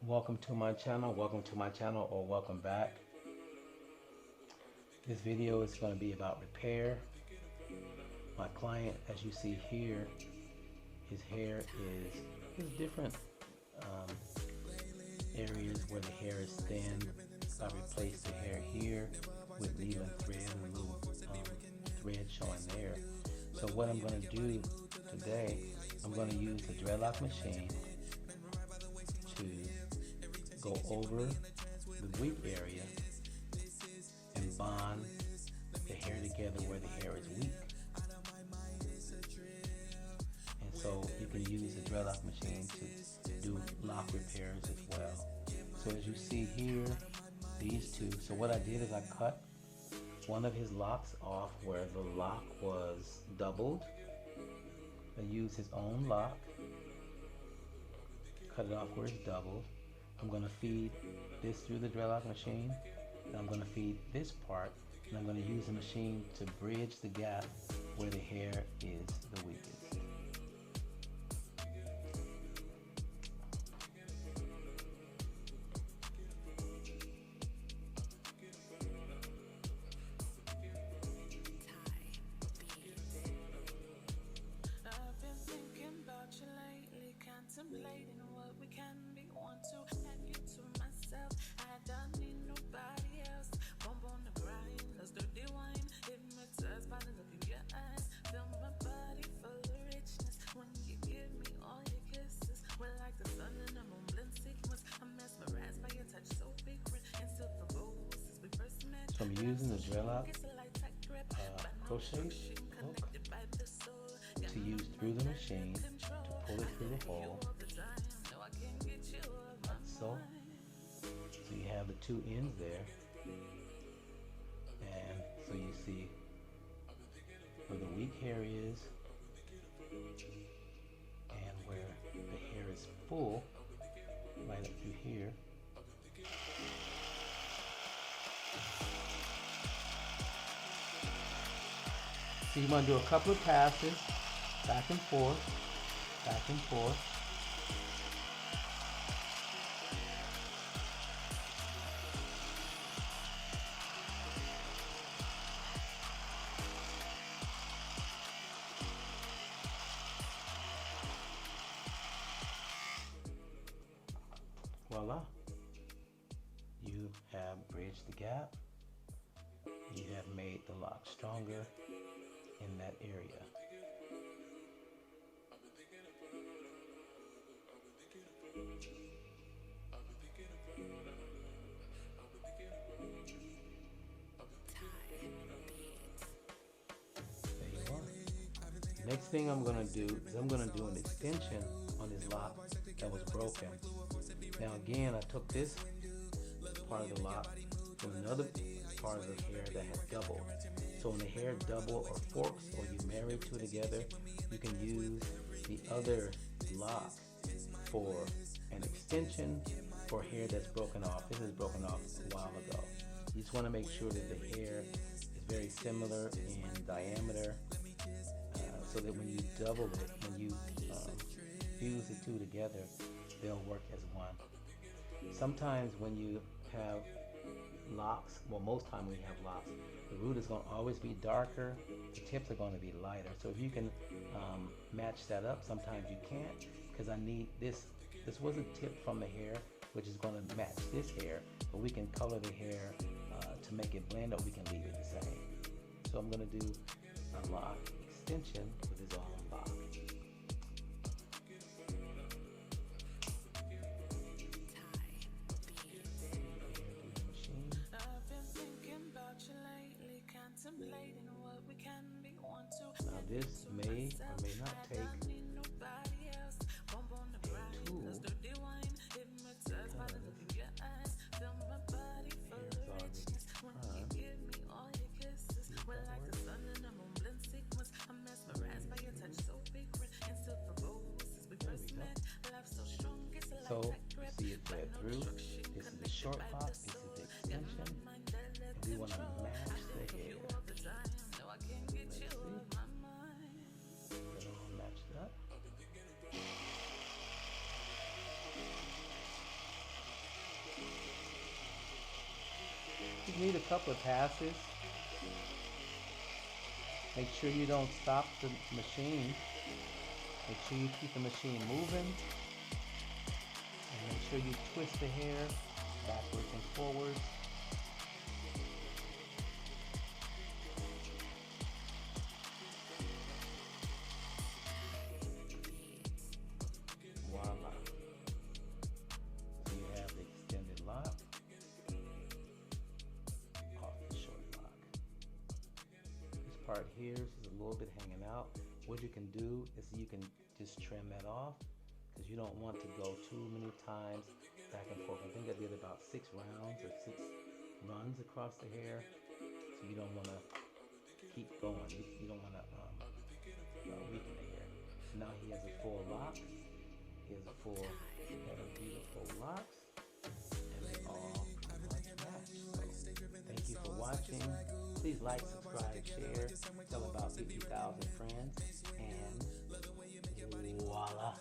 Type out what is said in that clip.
Welcome to my channel, or welcome back. This video is going to be about repair. My client, as you see here, his hair is different areas where the hair is thin. I replaced the hair here with needle and thread, and a little thread showing there. So what I'm going to do today, I'm going to use the Dreadlock Machine to go over the weak area and bond the hair together where the hair is weak. And so you can use the Dreadlock Machine to do lock repairs as well. So as you see here, these two, so what I did is I cut one of his locks off where the lock was doubled. I used his own lock, cut it off where it's doubled. I'm going to feed this through the Dreadlock Machine, and I'm going to feed this part, and I'm going to use the machine to bridge the gap where the hair is the weakest. Contemplating what we can be, want to add you to myself. I don't need nobody else. Bump on the grind, let's dirty wine. Hypnotized by the look in your eyes. Feel my body full of richness when you give me all your kisses. We're like the sun and the moon blend sequence. I'm mesmerized by your touch, so frequent and still provoke since we first met. So I'm using the Dreadlock crochet hook to use through the machine to pull it through the hole, like so. So you have the two ends there, and so you see where the weak hair is and where the hair is full, right up through here. So you want to do a couple of passes, back and forth, back and forth. Voila. You have bridged the gap. You have made the lock stronger in that area. There you are. Next thing I'm going to do is I'm going to do an extension on his lock that was broken. Now again, I took this part of the lock to another part of the hair that had doubled. So when the hair double or forks, or you marry two together, you can use the other lock for an extension for hair that's broken off. This is broken off a while ago. You just want to make sure that the hair is very similar in diameter, so that when you double it, when you fuse the two together, they'll work as one. Sometimes when you have locks, well, most time when you have locks, the root is going to always be darker, the tips are going to be lighter. So if you can match that up, sometimes you can't, because I need this was a tip from the hair, which is going to match this hair, but we can color the hair to make it blend, or we can leave it the same. So I'm going to do a lock extension with his own lock. Now this may or may not take a tool, because the hair is already so see it thread through. This is the short lock, this is the extension, and we want to match the hair. Let's see. Get it all matched up. need a couple of passes. Make sure you don't stop the machine. Make sure you keep the machine moving. And make sure you twist the hair backwards and forwards. Voila. So you have the extended lock off the short lock. This part here is a little bit hanging out. What you can do is you can just trim that off because you don't want to go too many times back and forth. I think I did about 6 rounds or 6 runs across the hair. So you don't want to keep going. You don't want to weaken the hair. So now he has a full lock. He has a full pair of beautiful locks. And they all pretty much match. So thank you for watching. Please like, subscribe, share, tell about 50,000 friends, and voila.